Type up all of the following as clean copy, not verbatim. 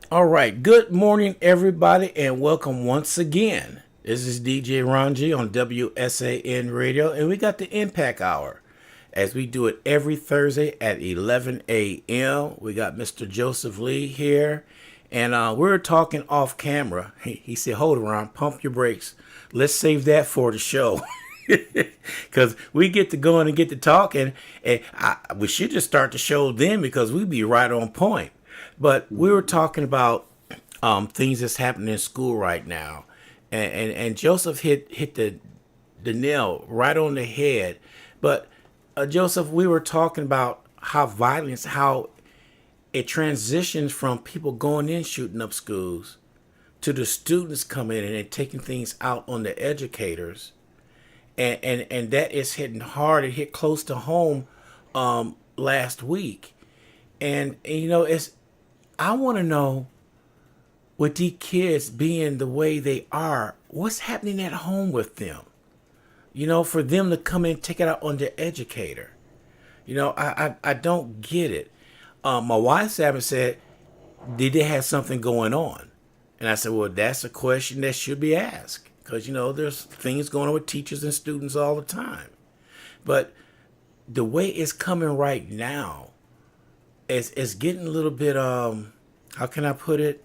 All right. Good morning, everybody, and welcome once again. This is DJ Ranji on WSAN Radio, and we got the Impact Hour as we do it every Thursday at 11 a.m. We got Mr. Joseph Lee here, and we were talking off camera. He said, "Hold around, pump your brakes. Let's save that for the show." Because we get to going and get to talking, and we should just start the show then because we be right on point. But we were talking about things that's happening in school right now, and Joseph hit the nail right on the head. But Joseph, we were talking about how violence, how it transitions from people going in shooting up schools to the students coming in and taking things out on the educators, and that is hitting hard. It hit close to home last week, and it's I want to know with these kids being the way they are, what's happening at home with them? For them to come in and take it out on the educator. I don't get it. My wife said, did they have something going on? And I said, well, that's a question that should be asked because, there's things going on with teachers and students all the time. But the way it's coming right now, it's getting a little bit, how can I put it?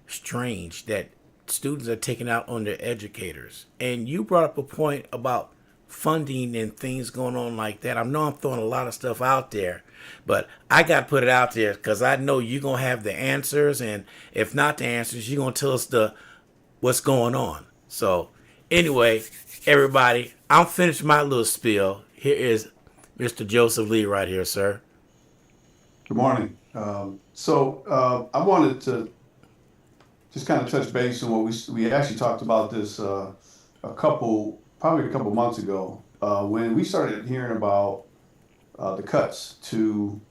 Strange that students are taking out on their educators. And you brought up a point about funding and things going on like that. I know I'm throwing a lot of stuff out there, but I got to put it out there because I know you're going to have the answers. And if not the answers, you're going to tell us what's going on. So anyway, everybody, I'm finished my little spiel. Here is Mr. Joseph Lee right here, sir. Good morning. I wanted to just kind of touch base on what we actually talked about this probably a couple months ago, when we started hearing about the cuts to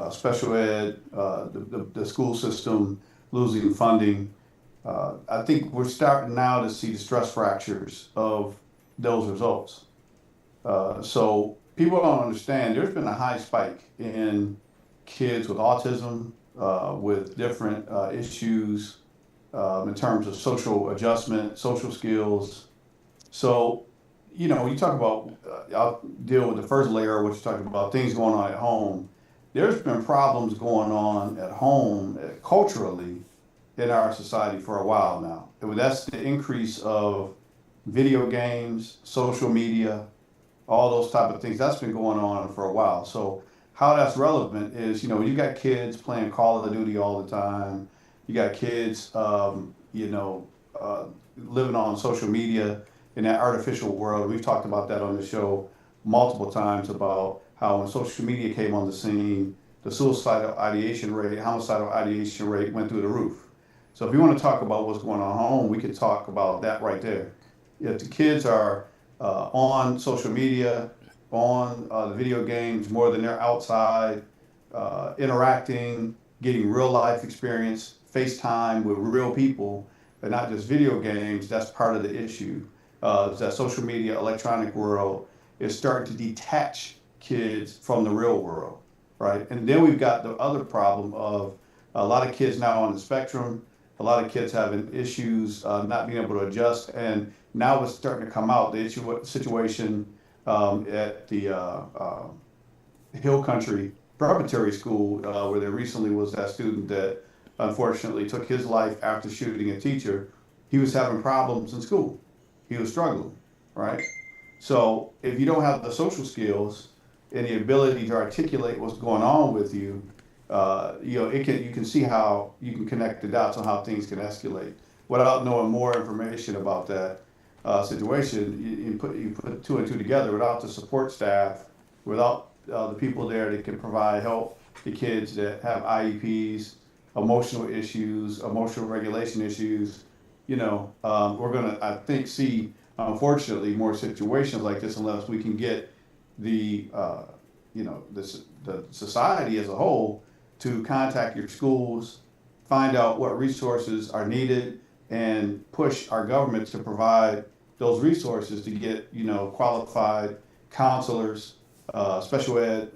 special ed, the school system losing funding. I think we're starting now to see the stress fractures of those results. So people don't understand. There's been a high spike in kids with autism, with different issues in terms of social adjustment, social skills. So, when you talk about, I'll deal with the first layer, what you're talking about, things going on at home. There's been problems going on at home culturally in our society for a while now. That's the increase of video games, social media, all those type of things. That's been going on for a while. So how that's relevant is, you got kids playing Call of Duty all the time. You got kids, living on social media in that artificial world. We've talked about that on the show multiple times about how when social media came on the scene, the suicidal ideation rate, homicidal ideation rate went through the roof. So if you want to talk about what's going on at home, we could talk about that right there. If the kids are on social media, on the video games more than they're outside, interacting, getting real life experience, FaceTime with real people, but not just video games, that's part of the issue. That social media, electronic world is starting to detach kids from the real world, right? And then we've got the other problem of a lot of kids now on the spectrum, a lot of kids having issues, not being able to adjust, and now it's starting to come out, the situation at the Hill Country Preparatory School, where there recently was that student that unfortunately took his life after shooting a teacher. He was having problems in school. He was struggling, right? So if you don't have the social skills and the ability to articulate what's going on with you, you can see how you can connect the dots on how things can escalate. Without knowing more information about that situation, you put two and two together without the support staff, without the people there that can provide help to kids that have IEPs, emotional issues, emotional regulation issues. We're gonna, I think, see unfortunately more situations like this unless we can get the the society as a whole to contact your schools, find out what resources are needed, and push our government to provide those resources to get qualified counselors, special ed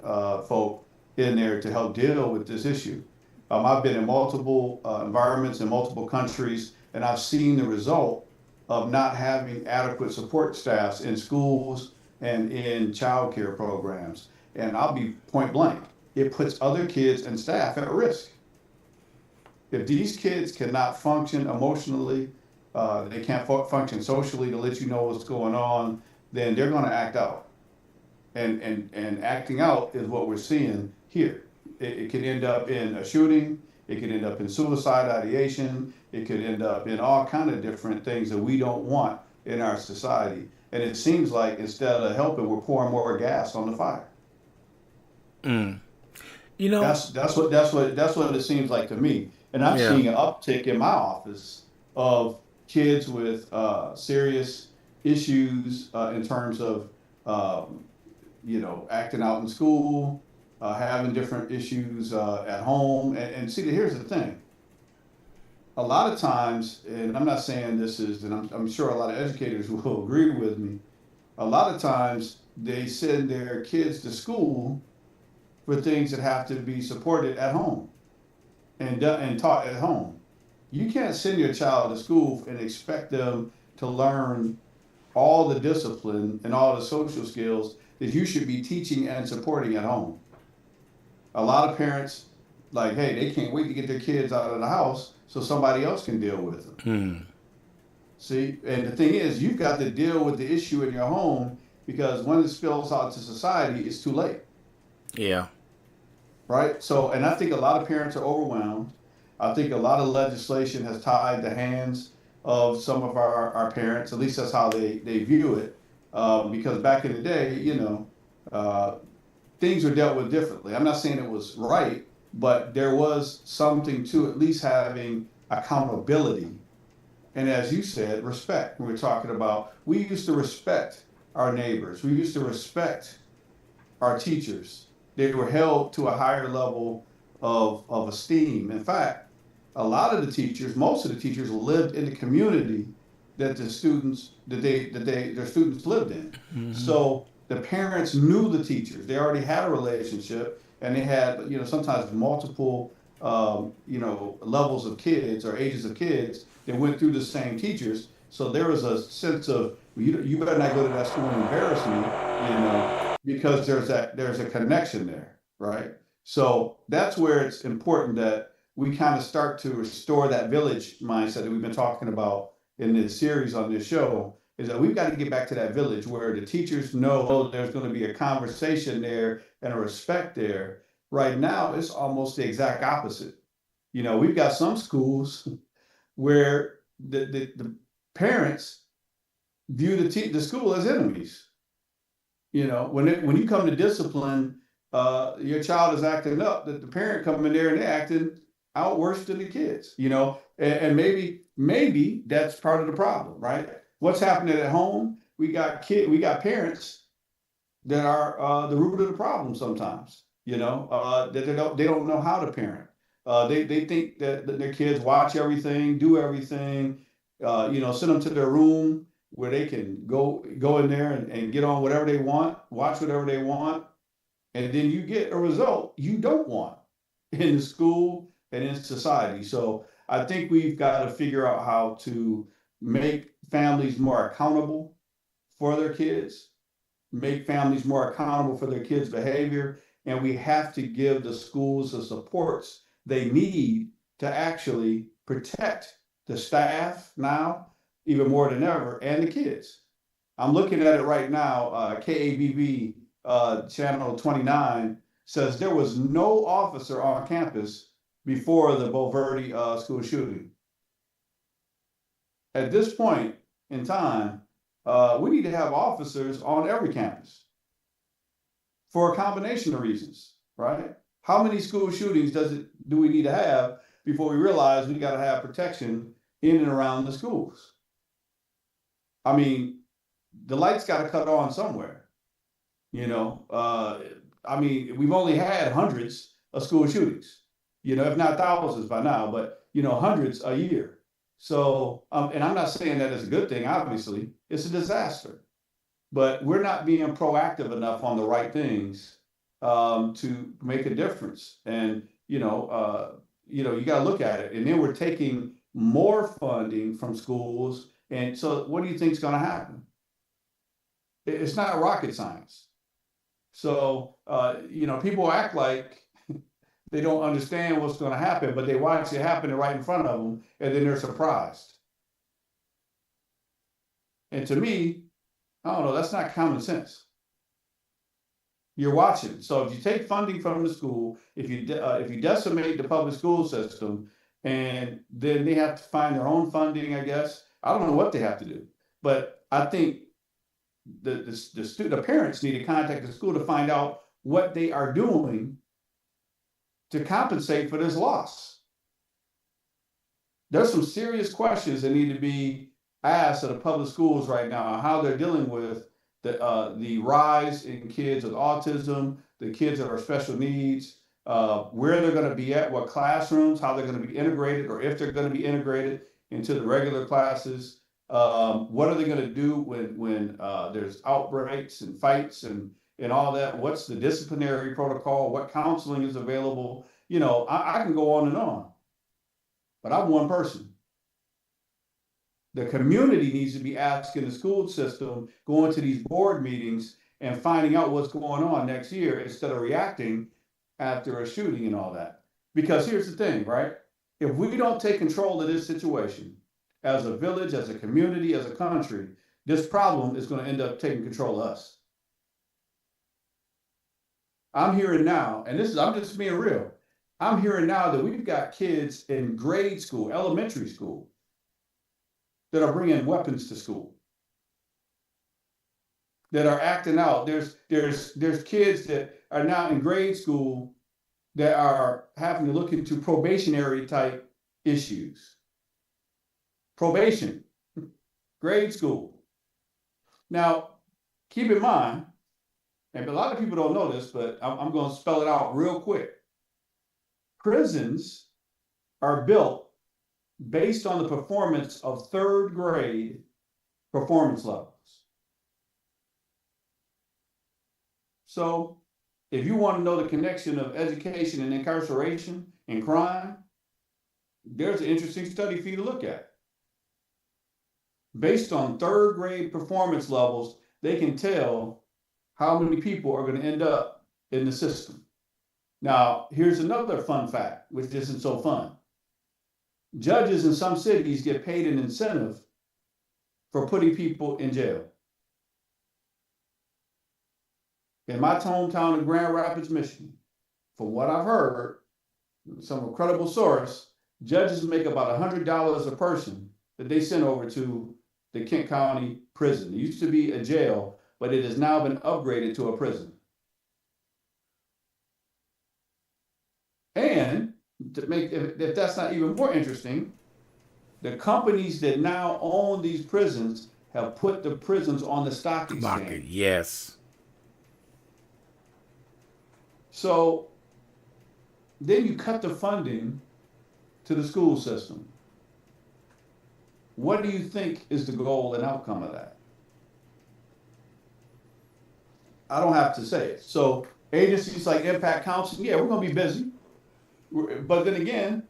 folk in there to help deal with this issue. I've been in multiple environments in multiple countries, and I've seen the result of not having adequate support staffs in schools and in childcare programs. And I'll be point blank, it puts other kids and staff at risk. If these kids cannot function emotionally, they can't function socially to let you know what's going on, then they're going to act out. And acting out is what we're seeing here. It could end up in a shooting. It could end up in suicide ideation. It could end up in all kind of different things that we don't want in our society. And it seems like instead of helping, we're pouring more gas on the fire. Mm. You know, That's what it seems like to me. And I'm yeah, seeing an uptick in my office of kids with serious issues in terms of um, acting out in school, having different issues at home. And see, here's the thing. A lot of times, and I'm not saying this is, and I'm sure a lot of educators will agree with me. A lot of times they send their kids to school for things that have to be supported at home and taught at home. You can't send your child to school and expect them to learn all the discipline and all the social skills that you should be teaching and supporting at home. A lot of parents, like, hey, they can't wait to get their kids out of the house so somebody else can deal with them. mm, See, and the thing is, you've got to deal with the issue in your home because when it spills out to society, it's too late, yeah, right? So, and I think a lot of parents are overwhelmed. I think a lot of legislation has tied the hands of some of our parents. At least that's how they view it. Because back in the day, uh, things were dealt with differently. I'm not saying it was right, but there was something to at least having accountability. And as you said, respect. We were talking about, we used to respect our neighbors. We used to respect our teachers. They were held to a higher level of esteem. In fact, a lot of the teachers, most of the teachers lived in the community that their students lived in. hmm, So the parents knew the teachers. They already had a relationship, and they had sometimes multiple levels of kids or ages of kids that went through the same teachers. So there was a sense of, well, you better not go to that school and embarrass me, because there's a connection there, right? So that's where it's important that we kind of start to restore that village mindset that we've been talking about in this series on this show. Is that we've got to get back to that village where the teachers know there's going to be a conversation there and a respect there. Right now, it's almost the exact opposite. We've got some schools where the parents view the school as enemies. When you come to discipline, your child is acting up, that the parent come in there and they're acting out worse than the kids. And maybe that's part of the problem, right? What's happening at home? We got parents that are the root of the problem sometimes. That they don't know how to parent. They think that their kids watch everything, do everything, send them to their room where they can go in there and get on whatever they want, watch whatever they want, and then you get a result you don't want in the school and in society. So I think we've got to figure out how to make families more accountable for their kids, make families more accountable for their kids' behavior, and we have to give the schools the supports they need to actually protect the staff now, even more than ever, and the kids. I'm looking at it right now. KABB channel 29 says there was no officer on campus before the Bulverde school shooting. At this point in time, we need to have officers on every campus for a combination of reasons, right? How many school shootings do we need to have before we realize we got to have protection in and around the schools? I mean, the lights got to cut on somewhere. We've only had hundreds of school shootings, if not thousands by now, but hundreds a year. So, and I'm not saying that is a good thing. Obviously, it's a disaster, but we're not being proactive enough on the right things to make a difference. And you got to look at it. And then we're taking more funding from schools. And so what do you think is going to happen? It's not rocket science. So, people act like they don't understand what's going to happen, but they watch it happen right in front of them, and then they're surprised. And to me, I don't know, that's not common sense. You're watching. So if you take funding from the school, if you decimate the public school system, and then they have to find their own funding, I guess. I don't know what they have to do, but I think the parents need to contact the school to find out what they are doing to compensate for this loss. There's some serious questions that need to be asked of the public schools right now on how they're dealing with the rise in kids with autism, the kids that are special needs, where they're going to be at, what classrooms, how they're going to be integrated, or if they're going to be integrated into the regular classes. What are they going to do when there's outbreaks and fights and all that? What's the disciplinary protocol? What counseling is available? I can go on and on, but I'm one person. The community needs to be asking the school system, going to these board meetings and finding out what's going on next year instead of reacting after a shooting and all that. Because here's the thing, right? If we don't take control of this situation, as a village, as a community, as a country, this problem is going to end up taking control of us. I'm hearing now, and I'm just being real. I'm hearing now that we've got kids in grade school, elementary school, that are bringing weapons to school, that are acting out. There's kids that are now in grade school that are having to look into probationary type issues. Probation, grade school. Now, keep in mind, and a lot of people don't know this, but I'm going to spell it out real quick. Prisons are built based on the performance of third grade performance levels. So if you want to know the connection of education and incarceration and crime, there's an interesting study for you to look at. Based on third grade performance levels, they can tell how many people are going to end up in the system. Now, here's another fun fact, which isn't so fun. Judges in some cities get paid an incentive for putting people in jail. In my hometown of Grand Rapids, Michigan, from what I've heard, some credible source, judges make about $100 a person that they send over to the Kent County prison. It used to be a jail, but it has now been upgraded to a prison. And to make, if that's not even more interesting, the companies that now own these prisons have put the prisons on the stock exchange. Yes. So then you cut the funding to the school system. What do you think is the goal and outcome of that? I don't have to say it. So agencies like Impact Counseling, yeah, we're going to be busy. But then again,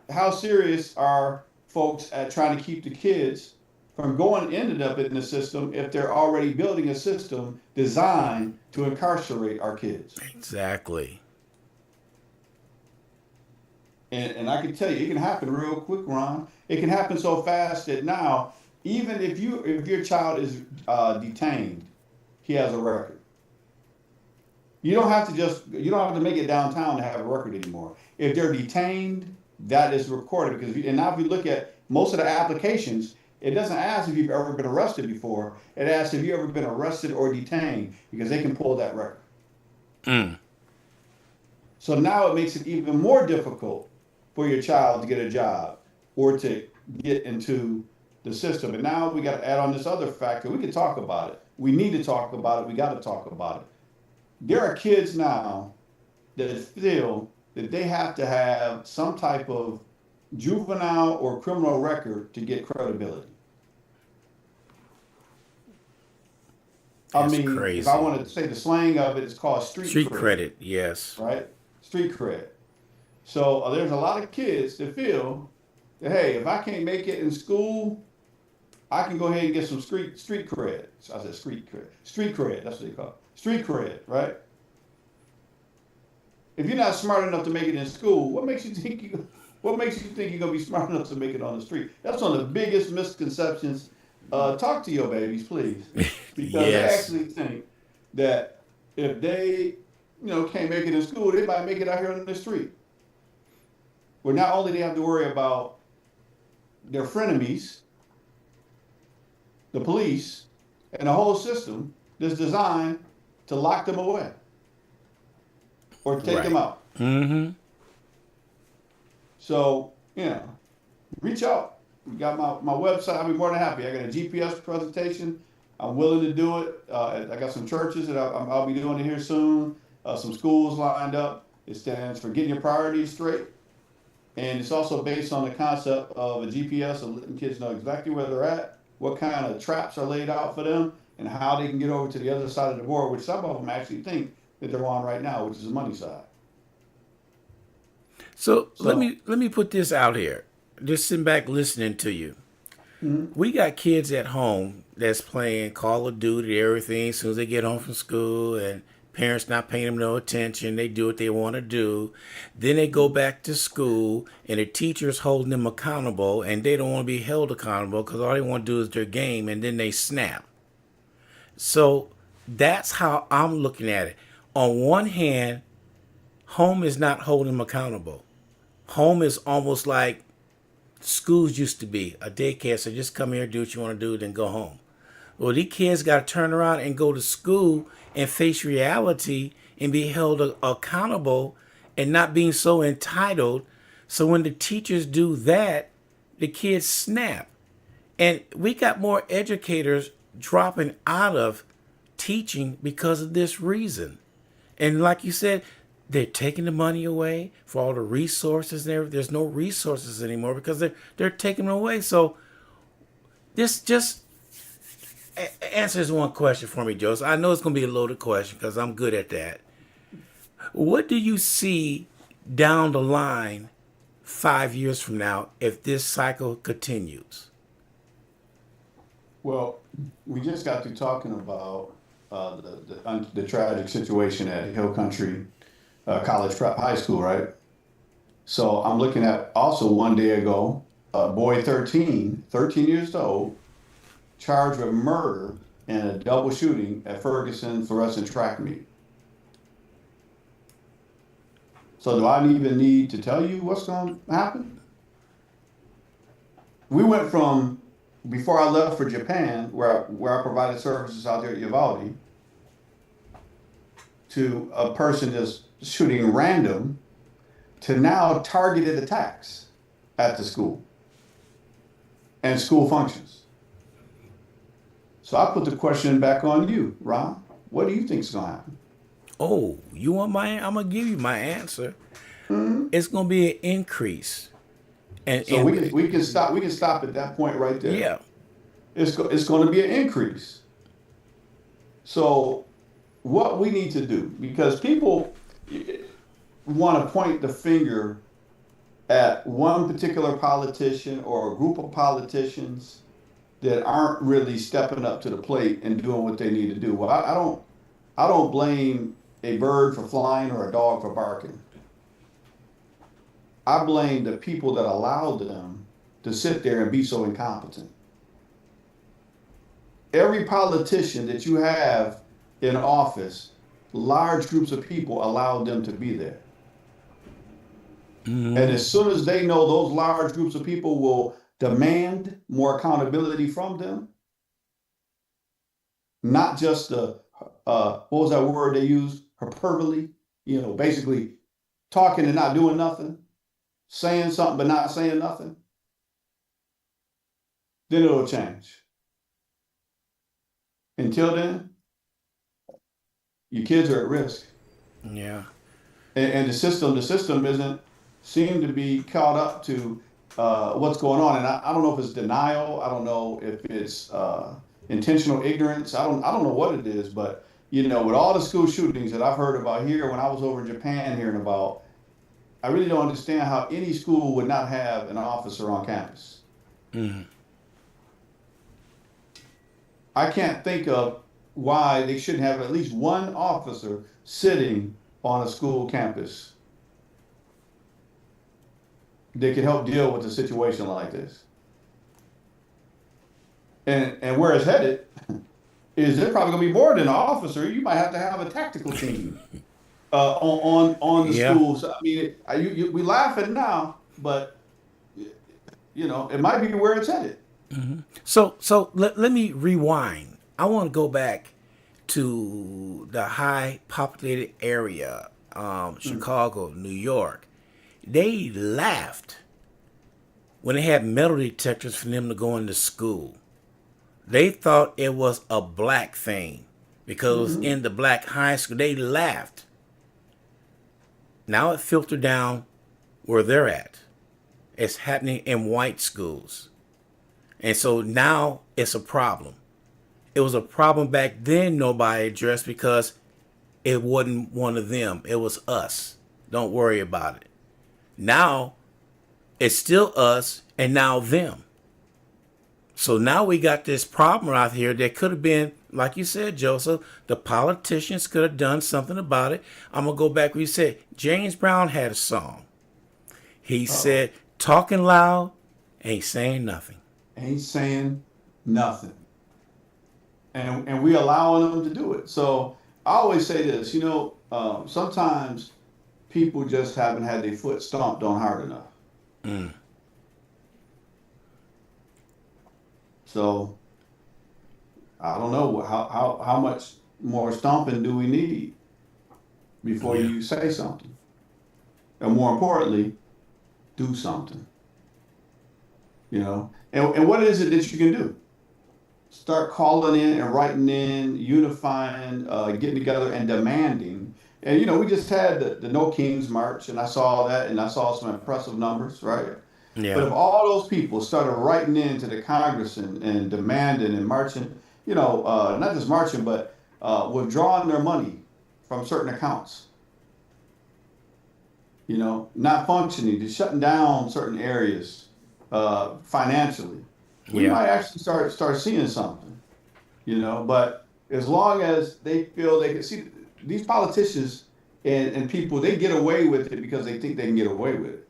how serious are folks at trying to keep the kids from ended up in the system if they're already building a system designed to incarcerate our kids? Exactly. And I can tell you, it can happen real quick, Ron. It can happen so fast that now, even if your child is detained, he has a record. You don't have to make it downtown to have a record anymore. If they're detained, that is recorded and now if you look at most of the applications, it doesn't ask if you've ever been arrested before. It asks if you've ever been arrested or detained because they can pull that record. So now it makes it even more difficult for your child to get a job or to get into the system. And now we got to add on this other factor. We can talk about it. We need to talk about it. We got to talk about it. There are kids now that feel that they have to have some type of juvenile or criminal record to get credibility. That's I mean, crazy. if I want to say the slang of it, it's called street credit. Yes. Right? Street cred. So there's a lot of kids that feel that, hey, if I can't make it in school, I can go ahead and get some street cred. So I said street cred. Street cred, that's what they call it. Street cred, right? If you're not smart enough to make it in school, what makes you think you're gonna be smart enough to make it on the street? That's one of the biggest misconceptions. Talk to your babies, please, because they Yes. actually think that if they, can't make it in school, they might make it out here on the street. Where not only they have to worry about their frenemies, the police, and the whole system that's designed to lock them away or take them Right. out. Mm-hmm. So, reach out. You got my website. I'll be more than happy. I got a GPS presentation. I'm willing to do it. I got some churches that I'll be doing it here soon. Some schools lined up. It stands for getting your priorities straight. And it's also based on the concept of a GPS of letting kids know exactly where they're at, what kind of traps are laid out for them, and how they can get over to the other side of the board, which some of them actually think that they're on right now, which is the money side. So let So, me put this out here. Just sitting back listening to you. mhm. We got kids at home that's playing Call of Duty, everything, as soon as they get home from school, and parents not paying them no attention. They do what they want to do. Then they go back to school, and the teacher's holding them accountable, and they don't want to be held accountable because all they want to do is their game, and then they snap. So that's how I'm looking at it. On one hand, home is not holding them accountable. Home is almost like schools used to be a daycare. So just come here, do what you want to do, then go home. Well, these kids got to turn around and go to school and face reality and be held accountable and not being so entitled. So when the teachers do that, the kids snap. And we got more educators dropping out of teaching because of this reason. And like you said, they're taking the money away for all the resources and everything. There's no resources anymore because they're taking them away. So this just answers one question for me, Joseph. I know it's going to be a loaded question because I'm good at that. What do you see down the line 5 years from now if this cycle continues? Well, we just got through talking about the tragic situation at Hill Country College Prep High School, right? So I'm looking at also one day ago, a boy 13 years old, charged with murder in a double shooting at Ferguson Fluorescent Track Meet. So do I even need to tell you what's going to happen? We went from before I left for Japan, where I provided services out there at Uvalde, to a person just shooting random, to now targeted attacks at the school and school functions. So I put the question back on you, Ron. What do you think is going to happen? Oh, you want I'm going to give you my answer. Mm-hmm. It's going to be an increase. So we can stop at that point right there. Yeah. It's going to be an increase. So what we need to do, because people want to point the finger at one particular politician or a group of politicians that aren't really stepping up to the plate and doing what they need to do. Well, I don't blame a bird for flying or a dog for barking. I blame the people that allowed them to sit there and be so incompetent. Every politician that you have in office, large groups of people allowed them to be there. Mm-hmm. And as soon as they know those large groups of people will demand more accountability from them, not just the, what was that word they used? Hyperbole, basically talking and not doing nothing, saying something but not saying nothing, then it'll change. Until then, your kids are at risk. Yeah. And the system isn't seem to be caught up to what's going on. And I don't know if it's denial. I don't know if it's intentional ignorance. I don't know what it is. But with all the school shootings that I've heard about here, when I was over in Japan hearing about, I really don't understand how any school would not have an officer on campus. Mm-hmm. I can't think of why they shouldn't have at least one officer sitting on a school campus that can help deal with a situation like this. And where it's headed is there's probably going to be more than an officer. You might have to have a tactical team on the Yeah. schools. I mean, we laughing now, but it might be where it's headed. Mm-hmm. So let me rewind. I want to go back to the high populated area, Chicago, New York. They laughed when they had metal detectors for them to go into school. They thought it was a black thing because it was in the black high school. They laughed. Now it filtered down where they're at. It's happening in white schools. And so now it's a problem. It was a problem back then nobody addressed because it wasn't one of them. It was us. Don't worry about it. Now it's still us and now them. So now we got this problem out here that could have been, like you said, Joseph, the politicians could have done something about it. I'm going to go back where you said James Brown had a song. He said, talking loud, ain't saying nothing. Ain't saying nothing. And we allowing them to do it. So I always say this, sometimes people just haven't had their foot stomped on hard enough. Mm. So I don't know how much more stomping do we need before you say something, and more importantly, do something. And what is it that you can do? Start calling in and writing in, unifying, getting together and demanding. And we just had the No Kings March, and I saw that, and I saw some impressive numbers, right? Yeah. But if all those people started writing into the Congress and demanding and marching, not just marching, but withdrawing their money from certain accounts, not functioning, just shutting down certain areas financially, we might actually start seeing something, But as long as they feel they can see these politicians and people, they get away with it because they think they can get away with it.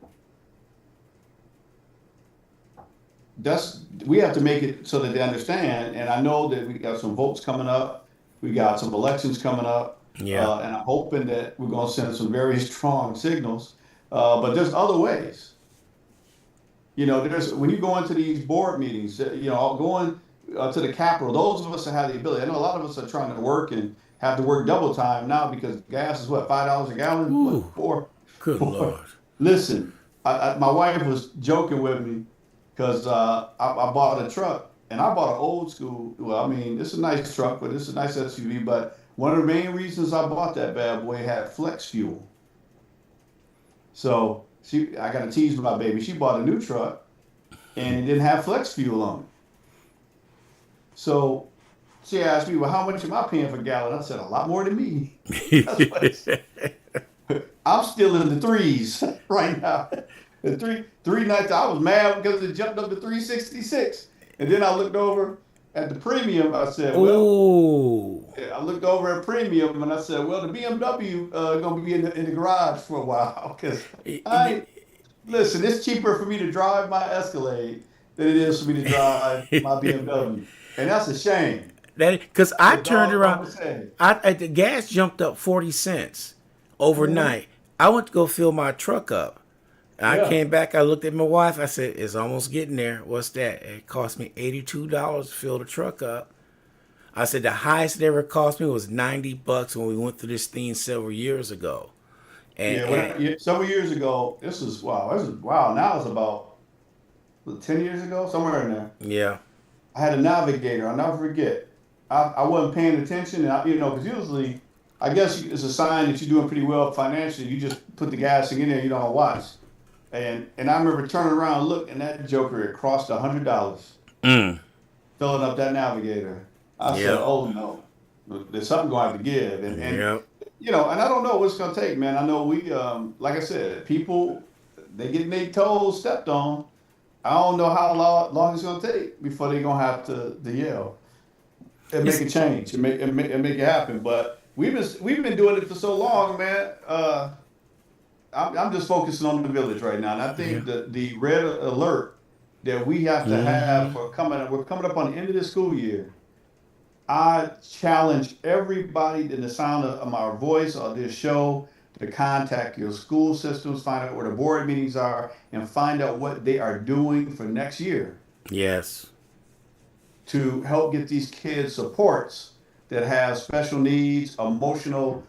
We have to make it so that they understand. And I know that we got some votes coming up. We got some elections coming up. Yeah. And I'm hoping that we're going to send some very strong signals. But there's other ways. When you go into these board meetings, going to the Capitol, those of us that have the ability, I know a lot of us are trying to work and have to work double time now because gas is what, $5 a gallon? Ooh, What, four? good Lord. Listen, my wife was joking with me because I bought a truck, and I bought an old school. Well, I mean, it's a nice truck, but it's a nice SUV. But one of the main reasons I bought that bad boy had flex fuel. So I got to tease my baby. She bought a new truck, and it didn't have flex fuel on it. So she asked me, well, how much am I paying for a gallon? I said, a lot more than me. That's what I said. I'm still in the threes right now. The three nights I was mad because it jumped up to 366. And then I looked over at the premium. I said, I looked over at premium and I said, well, the BMW gonna be in the garage for a while because listen, it's cheaper for me to drive my Escalade than it is for me to drive my BMW, and that's a shame. Because I turned around, the gas jumped up 40 cents overnight. Mm-hmm. I went to go fill my truck up. I came back, I looked at my wife, I said, it's almost getting there. What's that? It cost me $82 to fill the truck up. I said the highest it ever cost me was $90 when we went through this thing several years ago. And several years ago, this was wow. Now it's about 10 years ago, somewhere in there. Yeah. I had a navigator, I'll never forget. I wasn't paying attention, and because usually, I guess it's a sign that you're doing pretty well financially. You just put the gas in there, you don't watch. And I remember turning around and looking, and that joker had crossed $100 filling up that navigator. I said, oh no, there's something going to have to give. And And I don't know what it's gonna take, man. I know like I said, people they getting their toes stepped on. I don't know how long it's gonna take before they're gonna have to yell and make It's a change and make it happen. But we've been doing it for so long, man. I'm just focusing on the village right now, and I yeah. think the red alert that we have to have Hmm. for we're coming up on the end of the school year. I challenge everybody in the sound of my voice or this show to contact your school systems, find out where the board meetings are, and find out what they are doing for next year Yes. to help get these kids supports that have special needs, emotional,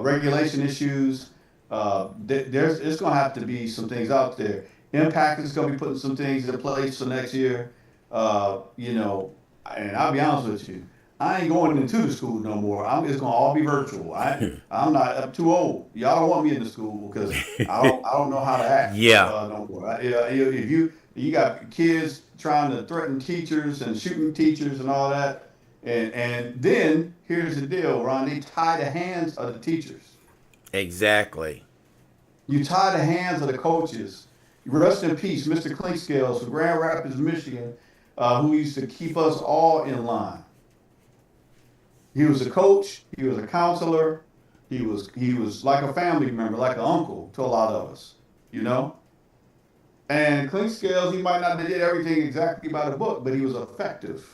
regulation issues. There's it's going to have to be some things out there. Impact is going to be putting some things in place for next year. You know, and I'll be honest with you, I ain't going into the school no more. It's going to all be virtual. I'm not. I'm too old. Y'all don't want me in the school because I don't know how to act Yeah. no more. If you got kids trying to threaten teachers and shooting teachers and all that, and then here's the deal, Ron. They tie the hands of the teachers. Exactly. You tie the hands of the coaches. Rest in peace, Mr. Clinkscales from Grand Rapids, Michigan, who used to keep us all in line. He was a coach. He was a counselor. He was like a family member, like an uncle to a lot of us. You know. And Clinkscales, he might not have did everything exactly by the book, but he was effective.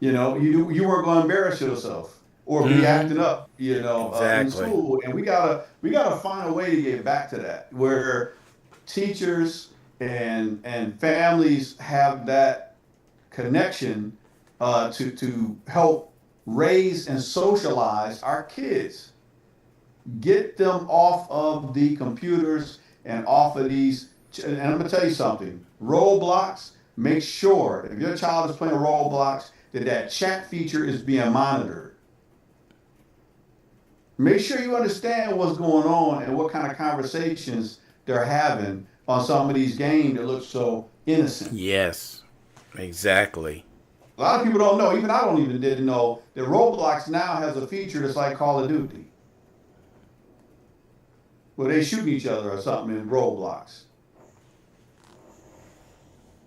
You weren't going to embarrass yourself or be Hmm. acting up, in Exactly. school. And we gotta find a way to get back to that where teachers and families have that connection to help raise and socialize our kids. Get them off of the computers and off of these. And I'm gonna tell you something. Roblox. Make sure if your child is playing Roblox that chat feature is being monitored. Make sure you understand what's going on and what kind of conversations they're having on some of these games that look so innocent. Yes. Exactly. A lot of people don't know. Even I don't even didn't know that Roblox now has a feature that's like Call of Duty, where they shooting each other or something in Roblox.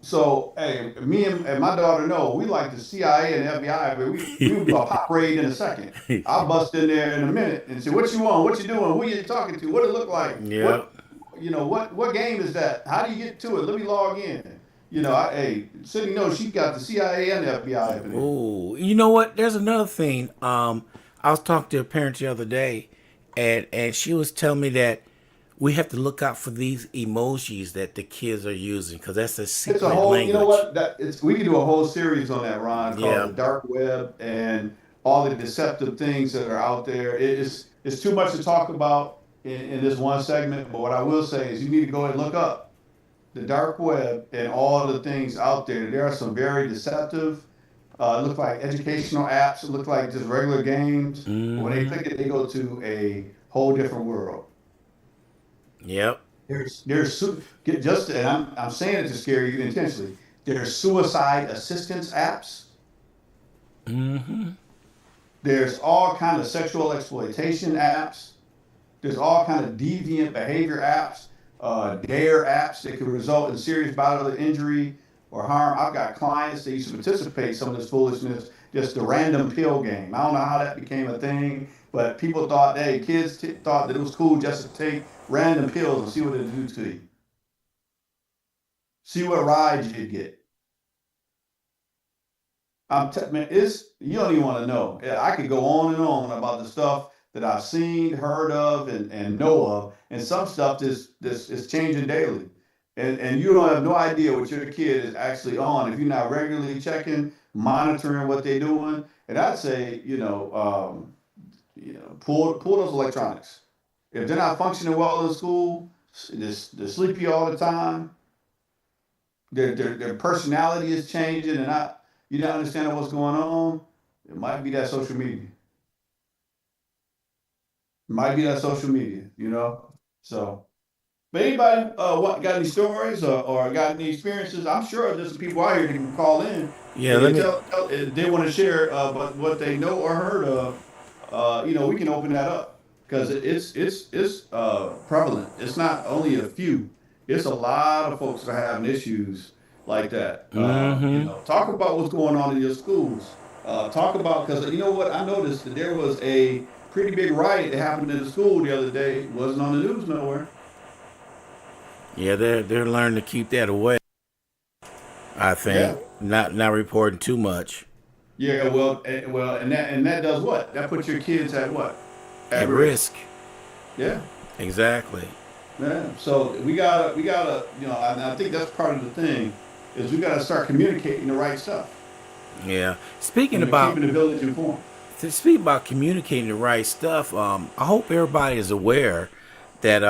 So, hey, me and my daughter know we like the CIA and FBI, but we would do a pop raid in a second. I'll bust in there in a minute and say, "What you want? What you doing? Who you talking to? What it look like? Yep. What game is that? How do you get to it? Let me log in." Hey, Sydney knows she got the CIA and the FBI up in there. Oh, you know what? There's another thing. I was talking to a parent the other day, and she was telling me that we have to look out for these emojis that the kids are using because that's a It's a secret whole, you know language. what? We could do a whole series on that, Ron, called Yeah. the dark web and all the deceptive things that are out there. It's too much to talk about in this one segment, but what I will say is you need to go and look up the dark web and all the things out there. There are some very deceptive. Look like educational apps. It look like just regular games. But when they Hmm. click it, they go to a whole different world. Yep. And I'm saying it to scare you intentionally. There's suicide assistance apps. Hmm. There's all kind of sexual exploitation apps. There's all kind of deviant behavior apps, dare apps that could result in serious bodily injury or harm. I've got clients that used to participate in some of this foolishness, just the random pill game. I don't know how that became a thing, but people thought, hey, thought that it was cool just to take random pills and see what it do to you, see what rides you'd get. Man, you don't even want to know. Yeah, I could go on and on about the stuff that I've seen, heard of, and know of, and some stuff this is changing daily, and you don't have no idea what your kid is actually on if you're not regularly checking, monitoring what they're doing. And I'd say, pull those electronics. If they're not functioning well in school, they're sleepy all the time, their personality is changing and not you not understanding what's going on, it might be that social media. It might be that social media. So But anybody got any stories or got any experiences? I'm sure there's some people out here that can call in Yeah, let and me. tell they want to share but what they know or heard of. We can open that up because it's prevalent. It's not only a few. It's a lot of folks that are having issues like that. Mm-hmm. Talk about what's going on in your schools. Talk about because you know what I noticed that there was a pretty big riot that happened in the school the other day. It wasn't on the news nowhere. Yeah, they're learning to keep that away. I think Yeah. not reporting too much Yeah, well, and that does what? That puts your kids at what? at At risk. risk. Yeah, Exactly. yeah. So we gotta, and I think that's part of the thing is we gotta start communicating the right stuff Yeah. Speaking and about keeping the village informed. to speak about communicating the right stuff, I hope everybody is aware that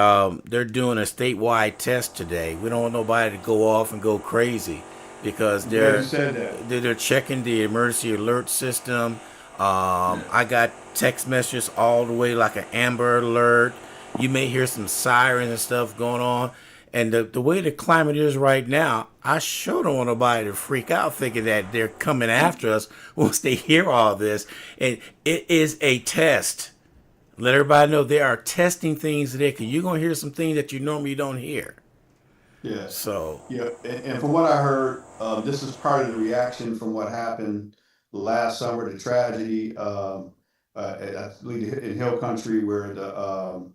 they're doing a statewide test today. We don't want nobody to go off and go crazy because I'm glad you said that. they're checking the emergency alert system. Yeah, I got text messages all the way like an Amber Alert. You may hear some sirens and stuff going on. And the way the climate is right now, I sure don't want nobody to freak out thinking that they're coming after us once they hear all this. And it is a test. Let everybody know they are testing things today because you're going to hear some things that you normally don't hear. yeah, So, yeah. And from what I heard, this is part of the reaction from what happened last summer, the tragedy. I believe in Hill Country where the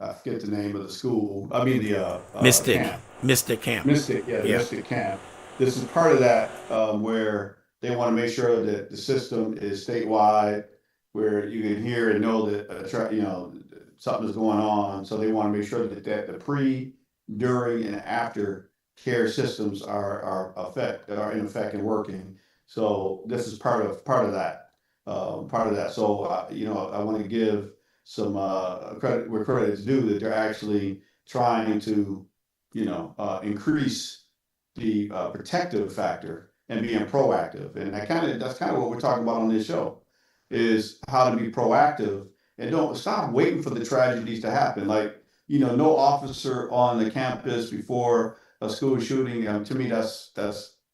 I forget the name of the school. I mean the Mystic, camp. Mystic Camp. Mystic, yeah, the Yeah. Mystic camp. This is part of that where they want to make sure that the system is statewide, where you can hear and know that something is going on. So they want to make sure that the pre, during, and after care systems are in effect and working. So this is part of that. Part of that. So I want to give some credit where credit is due that they're actually trying to increase the protective factor and being proactive. And that's kind of what we're talking about on this show is how to be proactive and don't stop waiting for the tragedies to happen. Like, no officer on the campus before a school shooting. To me, that's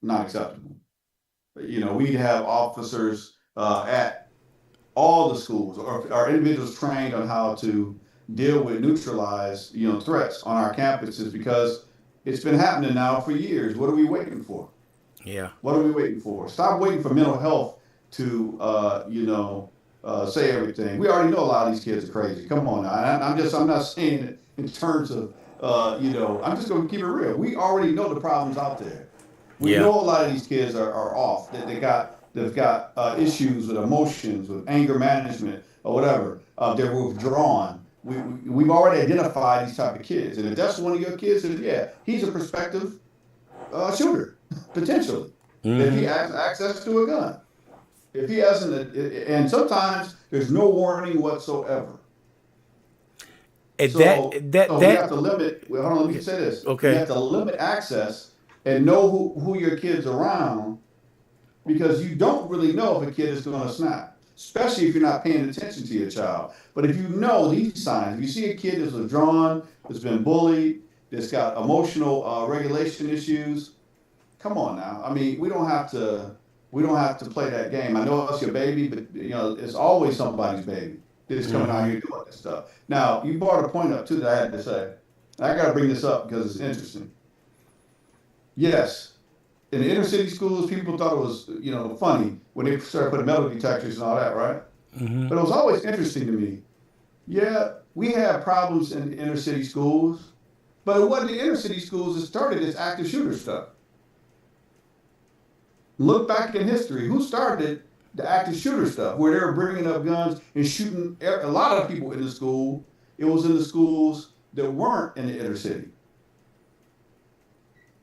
not acceptable. We need to have officers at all the schools or individuals trained on how to deal with neutralize threats on our campuses because it's been happening now for years. What are we waiting for? Yeah. What are we waiting for? Stop waiting for mental health to say everything. We already know a lot of these kids are crazy. Come on now. I'm not saying it in terms of I'm just going to keep it real. We already know the problems out there. We Yeah. know a lot of these kids are off. That they've got issues with emotions, with anger management, or whatever. They're withdrawn. We've already identified these type of kids, and if that's one of your kids, then yeah, he's a prospective shooter potentially. If he Mm-hmm. has access to a gun, if he hasn't, and sometimes there's no warning whatsoever. And So, so we have that to limit. Well, hold on, let me say this: we okay. have to limit access and know who your kid's around because you don't really know if a kid is going to snap, especially if you're not paying attention to your child. But if you know these signs, if you see a kid that's withdrawn, that's been bullied, that's got emotional regulation issues, come on now. I mean, we don't have to play that game. I know it's your baby, but it's always somebody's baby that's coming out Mm-hmm. here doing this stuff. Now, you brought a point up too that I had to say. I got to bring this up because it's interesting. Yes, in the inner city schools, people thought it was, funny when they started putting metal detectors and all that, right? Mm-hmm. But it was always interesting to me. Yeah, we have problems in the inner city schools, but it wasn't the inner city schools that started this active shooter stuff. Look back in history. Who started the active shooter stuff where they were bringing up guns and shooting a lot of people in the school? It was in the schools that weren't in the inner city.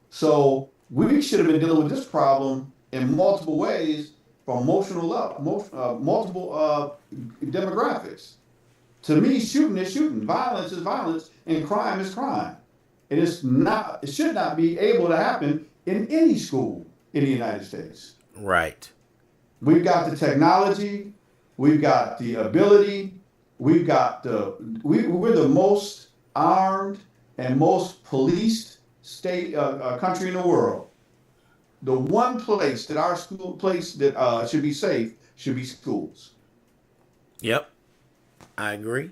So we should have been dealing with this problem in multiple ways from emotional level, multiple demographics. To me, shooting is shooting, violence is violence, and crime is crime. And it's not. It should not be able to happen in any school in the United States. Right. We've got the technology, we've got the ability, we're the most armed and most policed state country in the world, the one place that our school place that should be safe should be schools. Yep. I agree.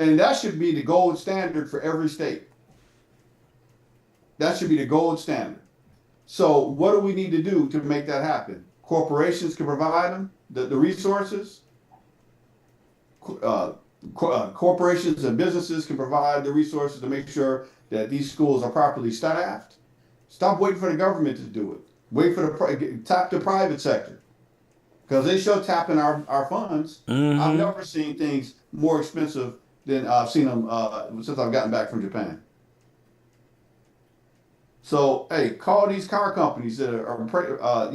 And that should be the gold standard for every state. That should be the gold standard. So what do we need to do to make that happen? Corporations can provide them the resources. Corporations and businesses can provide the resources to make sure that these schools are properly staffed. Stop waiting for the government to do it. Wait for tap the private sector. Because they show tapping our funds. Mm-hmm. I've never seen things more expensive than I've seen them since I've gotten back from Japan. So, hey, call these car companies that are how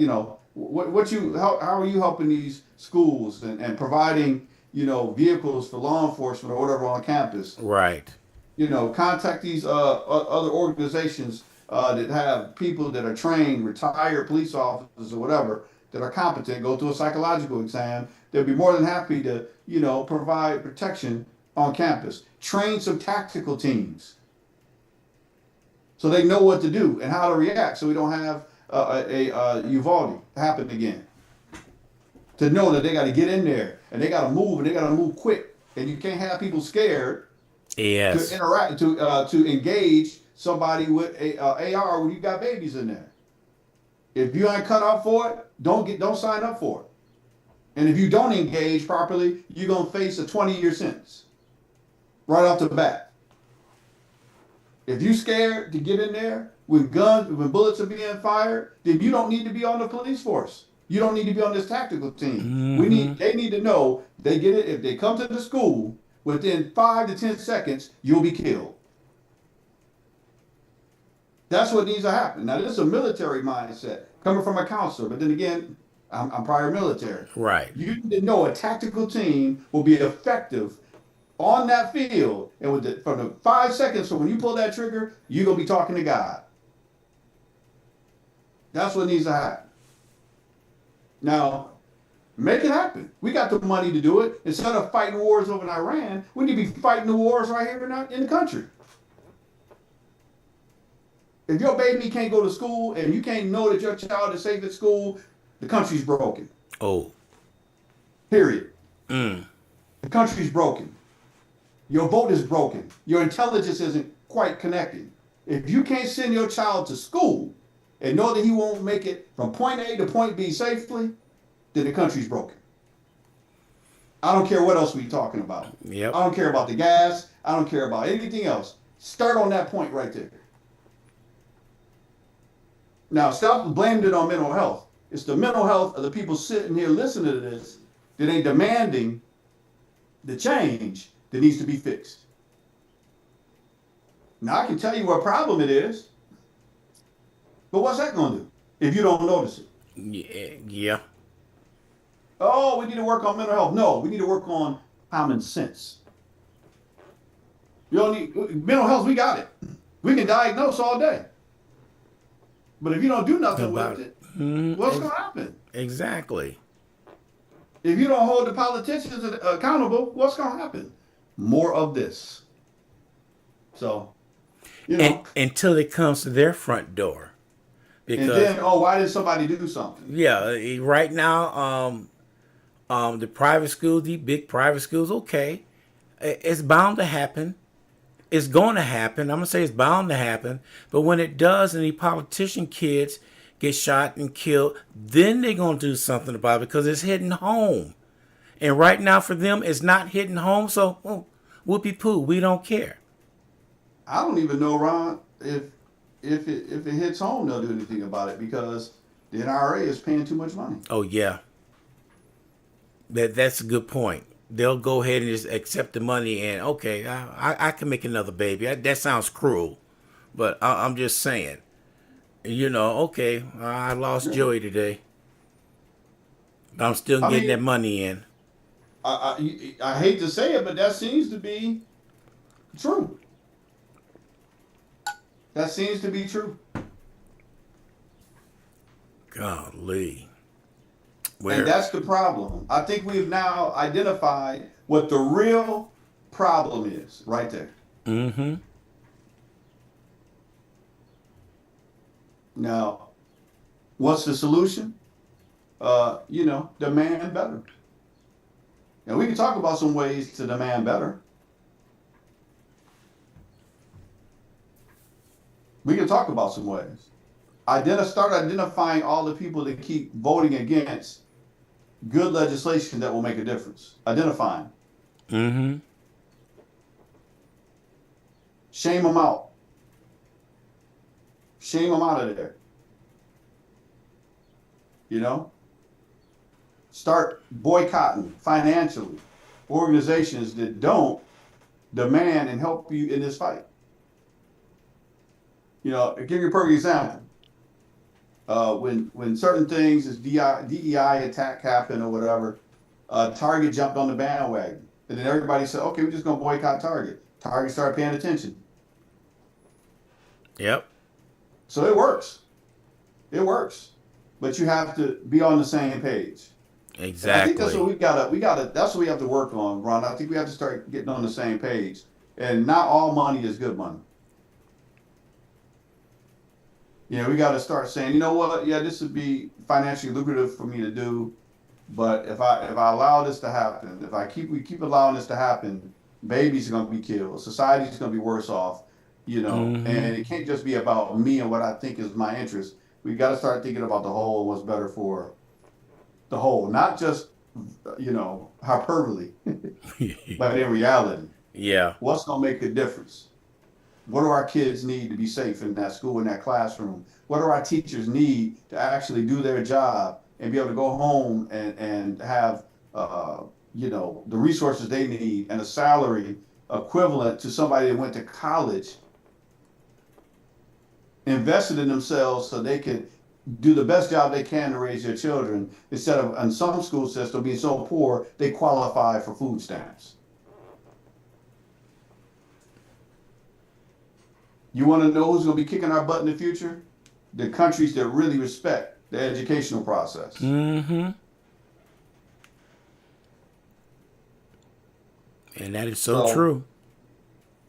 are you helping these schools and providing, vehicles for law enforcement or whatever on campus? Right. Contact these other organizations that have people that are trained, retired police officers or whatever, that are competent, go through a psychological exam. They'll be more than happy to, provide protection on campus. Train some tactical teams so they know what to do and how to react, so we don't have a Uvalde happen again. To know that they got to get in there and they got to move and they got to move quick, and you can't have people scared. Yes. To interact, to engage somebody with a AR when you got babies in there. If you ain't cut out for it, don't sign up for it. And if you don't engage properly, you're gonna face a 20-year sentence right off the bat. If you're scared to get in there with guns, when bullets are being fired, then you don't need to be on the police force. You don't need to be on this tactical team. Mm-hmm. They need to know they get it. If they come to the school, within 5 to 10 seconds, you'll be killed. That's what needs to happen. Now, this is a military mindset coming from a counselor, but then again, I'm prior military. Right. You need to know a tactical team will be effective on that field, and from the 5 seconds from when you pull that trigger, you're going to be talking to God. That's what needs to happen. Now, make it happen. We got the money to do it. Instead of fighting wars over in Iran, we need to be fighting the wars right here in the country. If your baby can't go to school and you can't know that your child is safe at school, the country's broken. Oh. Period. Mm. The country's broken. Your vote is broken. Your intelligence isn't quite connected. If you can't send your child to school and know that he won't make it from point A to point B safely, then the country's broken. I don't care what else we're talking about. Yep. I don't care about the gas. I don't care about anything else. Start on that point right there. Now, stop blaming it on mental health. It's the mental health of the people sitting here listening to this that ain't demanding the change that needs to be fixed. Now, I can tell you what problem it is, but what's that going to do if you don't notice it? Yeah. Oh, we need to work on mental health. No, we need to work on common sense. You don't need mental health. We got it. We can diagnose all day. But if you don't do nothing with it, what's going to happen? Exactly. If you don't hold the politicians accountable, what's going to happen? More of this. So, until it comes to their front door. Because, and then, why did somebody do something? Yeah, right now, the private schools, the big private schools, okay, it's bound to happen. It's going to happen. I'm going to say it's bound to happen. But when it does and the politician kids get shot and killed, then they're going to do something about it because it's hitting home. And right now for them, it's not hitting home. So, whoopee-poo, we don't care. I don't even know, Ron, if it hits home, they'll do anything about it because the NRA is paying too much money. Oh, yeah. That's a good point. They'll go ahead and just accept the money and, okay, I can make another baby. That sounds cruel, but I'm just saying, okay, I lost Joey today. But I'm still getting that money in. I hate to say it, but that seems to be true. That seems to be true. Golly. And that's the problem. I think we've now identified what the real problem is right there. Mm-hmm. Now, what's the solution? Demand better. And we can talk about some ways to demand better. We can talk about some ways. Start identifying all the people that keep voting against good legislation that will make a difference. Identifying. Mm-hmm. Shame them out. Shame them out of there. You know? Start boycotting financially organizations that don't demand and help you in this fight. I'll give you a perfect example. When certain things as DEI attack happened or whatever, Target jumped on the bandwagon. And then everybody said, okay, we're just going to boycott Target. Target started paying attention. Yep. So it works. It works. But you have to be on the same page. Exactly. And I think that's what that's what we have to work on, Ron. I think we have to start getting on the same page. And not all money is good money. We got to start saying, you know what? Yeah, this would be financially lucrative for me to do, but if I allow this to happen, we keep allowing this to happen, babies are going to be killed, society's going to be worse off, Mm-hmm. and it can't just be about me and what I think is my interest. We got to start thinking about the whole and what's better for the whole, not just hyperbole, but in reality. Yeah. What's going to make a difference? What do our kids need to be safe in that school, in that classroom? What do our teachers need to actually do their job and be able to go home and have, the resources they need and a salary equivalent to somebody that went to college, invested in themselves so they can do the best job they can to raise their children, instead of, in some school system, being so poor, they qualify for food stamps. You want to know who's going to be kicking our butt in the future? The countries that really respect the educational process. Mm-hmm. And that is so true.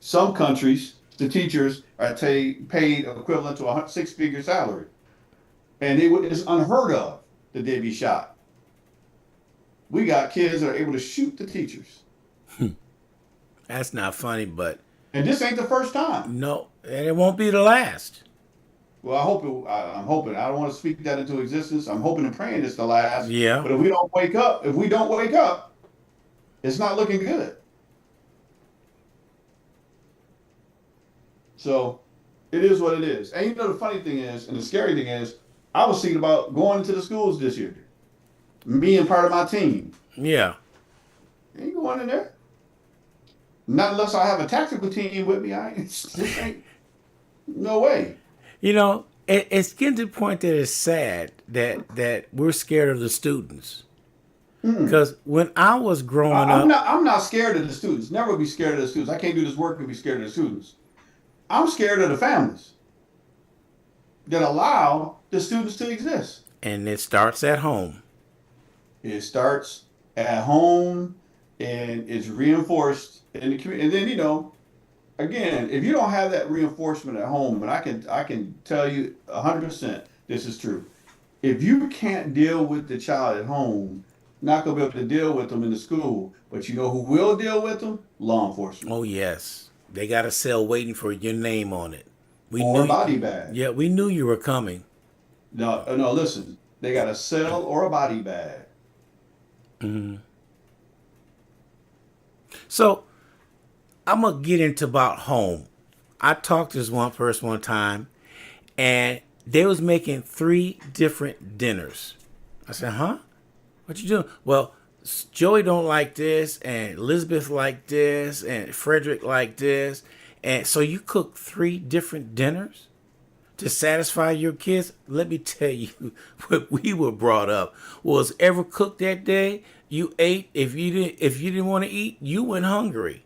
Some countries, the teachers are paid equivalent to a six-figure salary. And it's unheard of that they be shot. We got kids that are able to shoot the teachers. That's not funny, but... And this ain't the first time. No, and it won't be the last. Well, I'm hoping. I don't want to speak that into existence. I'm hoping and praying it's the last. Yeah. But if we don't wake up, it's not looking good. So it is what it is. And the funny thing is, and the scary thing is, I was thinking about going into the schools this year. Me and part of my team. Yeah. Ain't going in there. Not unless I have a tactical team with me. No way. It's getting to the point that it's sad that we're scared of the students. Because when I was growing up, I'm not scared of the students. Never be scared of the students. I can't do this work and be scared of the students. I'm scared of the families that allow the students to exist. And it starts at home. It starts at home, and it's reinforced in the community. And then, again, if you don't have that reinforcement at home, and I can tell you 100% this is true. If you can't deal with the child at home, not gonna be able to deal with them in the school. But who will deal with them? Law enforcement. Oh yes, they got a cell waiting for your name on it. Or a body bag. Yeah, we knew you were coming. No, listen. They got a cell or a body bag. Mm-hmm. So, I'm going to get into about home. I talked to this one person one time, and they was making 3 different dinners. I said, huh? What you doing? Well, Joey don't like this, and Elizabeth like this, and Frederick like this. And so you cook 3 different dinners to satisfy your kids? Let me tell you, what we were brought up was ever cooked that day, you ate. If you didn't want to eat, you went hungry.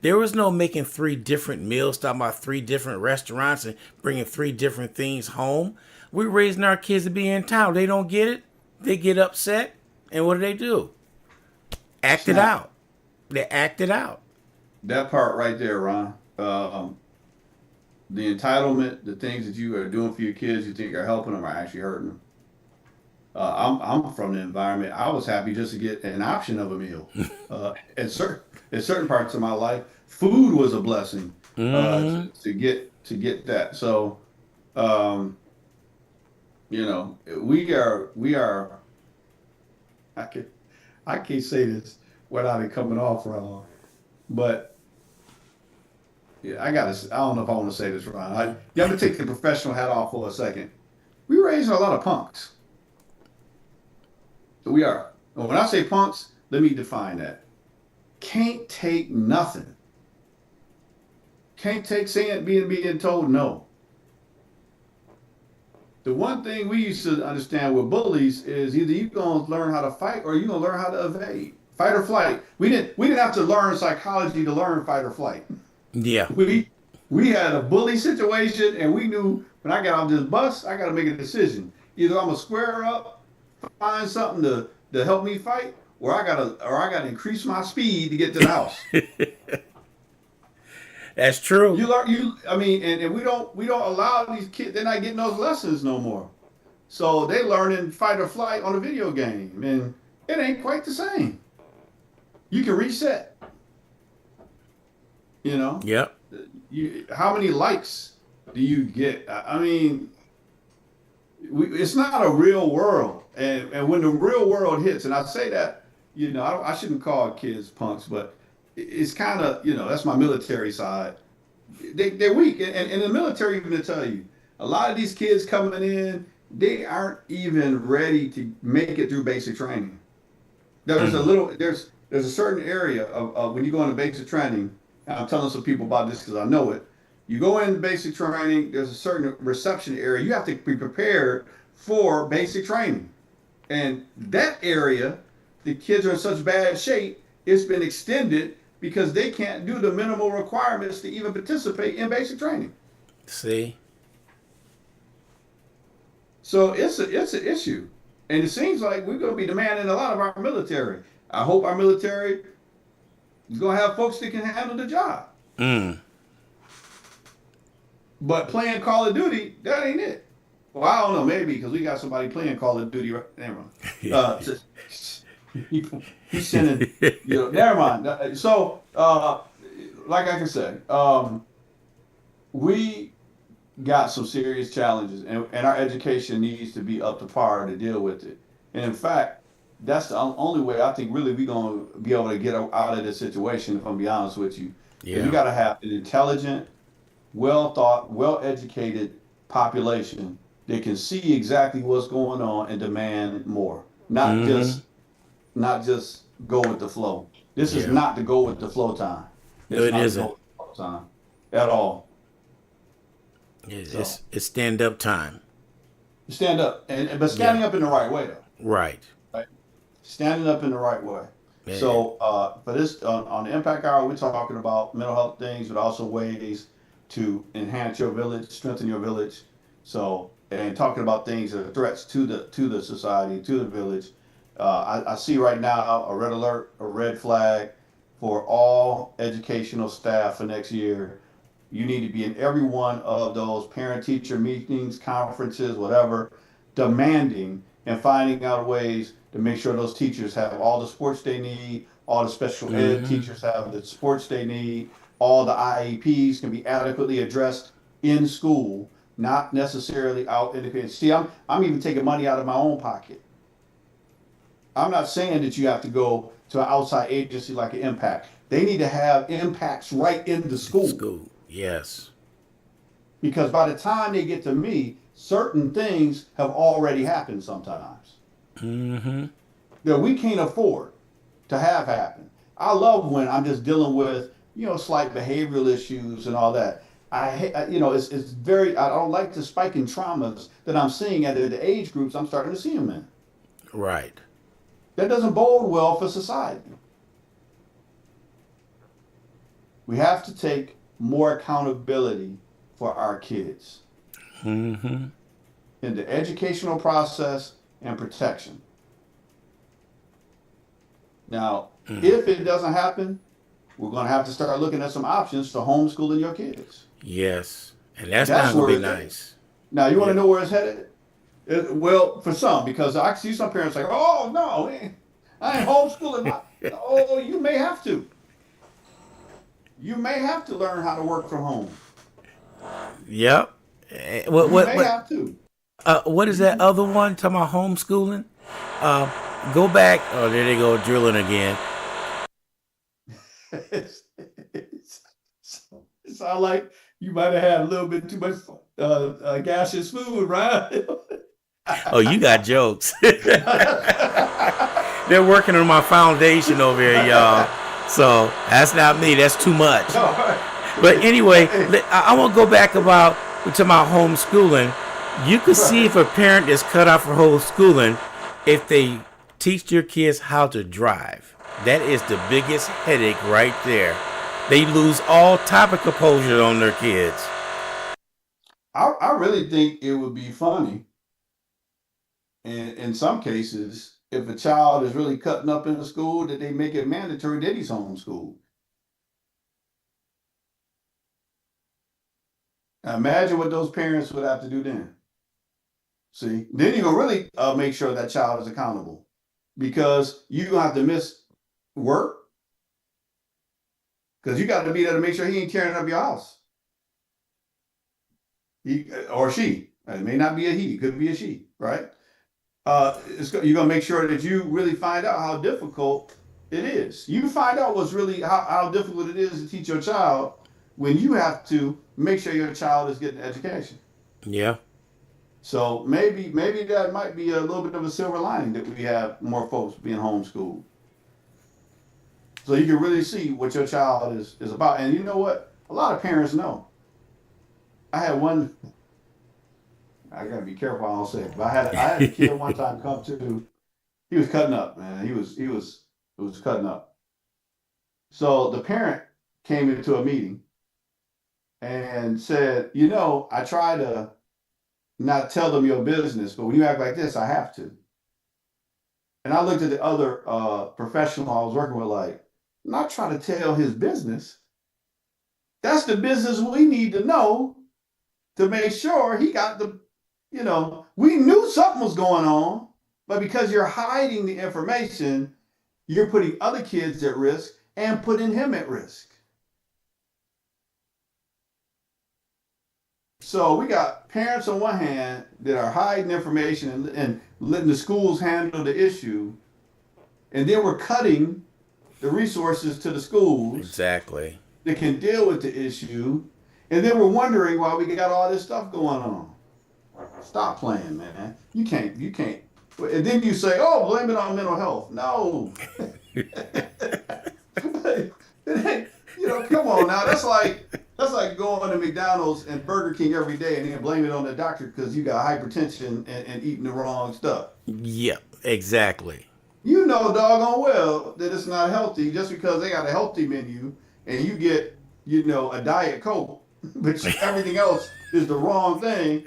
There was no making 3 different meals, talking about 3 different restaurants and bringing 3 different things home. We're raising our kids to be entitled. They don't get it. They get upset. And what do? Act it out. They act it out. That part right there, Ron. the entitlement, the things that you are doing for your kids, you think are helping them, are actually hurting them. I'm from the environment. I was happy just to get an option of a meal. In certain parts of my life, food was a blessing. Mm-hmm. To get that. So um, we are. I can I can't say this without it coming off wrong, but yeah, I don't know if I want to say this wrong. You have to take the professional hat off for a second. We raising a lot of punks. We are. And when I say punks, let me define that. Can't take nothing. Can't take saying being told no. The one thing we used to understand with bullies is either you're gonna learn how to fight or you're gonna learn how to evade. Fight or flight. We didn't have to learn psychology to learn fight or flight. Yeah. We we had a bully situation and we knew when I got off this bus, I gotta make a decision. Either I'm gonna square up, find something to help me fight, or I gotta increase my speed to get to the house. That's true. I mean, and we don't allow these kids, they're not getting those lessons no more. So they learning fight or flight on a video game, and it ain't quite the same. You can reset. You know, Yep. how many likes do you get? I mean, it's not a real world, and when the real world hits, and I say that, I shouldn't call kids punks, but it's kind of, that's my military side. They're weak, and in the military, even to tell you, a lot of these kids coming in, they aren't even ready to make it through basic training. Mm. There's a certain area of when you go into basic training. And I'm telling some people about this because I know it. You go into basic training. There's a certain reception area. You have to be prepared for basic training, and that area, the kids are in such bad shape. It's been extended because they can't do the minimal requirements to even participate in basic training. See? So it's an issue, and it seems like we're going to be demanding a lot of our military. I hope our military is going to have folks that can handle the job. Mm. But playing Call of Duty, that ain't it. Well, I don't know, maybe because we got somebody playing Call of Duty. Right, never mind. He's sending, never mind. So, like I can say, we got some serious challenges, and our education needs to be up to par to deal with it. And in fact, that's the only way I think really we're going to be able to get out of this situation, if I'm be honest with you. Is we Yeah. got to have an intelligent, well thought, well educated population that can see exactly what's going on and demand more. Not Mm-hmm. just not just go with the flow. This is Yeah. not to go with the flow time. No, It's it not to go isn't. with the flow time at all. So It's stand up time. stand up, but Yeah. standing up in the right way though. Right. Right? Standing up in the right way. Man. So for this on the Impact Hour, we're talking about mental health things, but also ways to enhance your village, strengthen your village. So and talking about things that are threats to the society, to the village. I see right now a red alert, a red flag for all educational staff for next year. You need to be in every one of those parent teacher meetings, conferences, whatever, demanding and finding out ways to make sure those teachers have all the sports they need, all the special ed Mm-hmm. teachers have the sports they need, all the IEPs can be adequately addressed in school, not necessarily out in the community. See, I'm even taking money out of my own pocket. I'm not saying that you have to go to an outside agency like an impact. They need to have impacts right in the school School. Yes. because by the time they get to me, certain things have already happened sometimes Mm-hmm. that we can't afford to have happen. I love when I'm just dealing with, slight behavioral issues and all that. It's very, I don't like the spike in traumas that I'm seeing at the age groups I'm starting to see them in. Right. That doesn't bode well for society. We have to take more accountability for our kids Mm-hmm. in the educational process and protection. Now, Mm. if it doesn't happen, we're going to have to start looking at some options for homeschooling your kids. Yes. And that's That's not gonna where be it's headed. nice. Now, you want Yeah. to know where it's headed? Well, for some, because I see some parents like, oh, no, I ain't homeschooling my. Oh, you may have to. You may have to learn how to work from home. Yep. What You what may what have to. what is that You, other one? Talking about homeschooling? Uh, go back. Oh, there they go drilling again. it's, it sounds like you might have had a little bit too much gaseous food, right? Oh, you got jokes. They're working on my foundation over here, y'all. So that's not me. That's too much. All right. But anyway, Hey, I want to go back about we're talking about homeschooling. You can see right. if a parent is cut out for homeschooling if they teach their kids how to drive. That is the biggest headache right there. They lose all type of composure on their kids. I really think it would be funny in some cases if a child is really cutting up in the school that they make it mandatory that he's homeschooled. Now imagine what those parents would have to do then. See, then you're gonna really make sure that child is accountable because you're gonna have to miss work because you got to be there to make sure he ain't tearing up your house. He or she. It may not be a he, it could be a she, right? You're gonna make sure that you really find out how difficult it is. You find out what's really how difficult it is to teach your child when you have to make sure your child is getting education. Yeah. So maybe that might be a little bit of a silver lining that we have more folks being homeschooled. So you can really see what your child is about. And you know what? A lot of parents know. I had one. I gotta be careful I don't say it, but I had a kid one time come to. He was cutting up, man. He was cutting up. So the parent came into a meeting and said, I try to not tell them your business, but when you act like this, I have to. And I looked at the other professional I was working with, like, I'm not trying to tell his business. That's the business we need to know to make sure he got we knew something was going on, but because you're hiding the information, you're putting other kids at risk and putting him at risk. So we got parents on one hand that are hiding information and letting the schools handle the issue, and then we're cutting the resources to the schools Exactly. that can deal with the issue, and then we're wondering why we got all this stuff going on. Stop playing, man. You can't. And then you say, oh, blame it on mental health. No. Come on now. That's like going to McDonald's and Burger King every day and then blame it on the doctor because you got hypertension and eating the wrong stuff. Yep. Exactly. You know doggone well that it's not healthy just because they got a healthy menu and you get, a Diet Coke, but everything else is the wrong thing.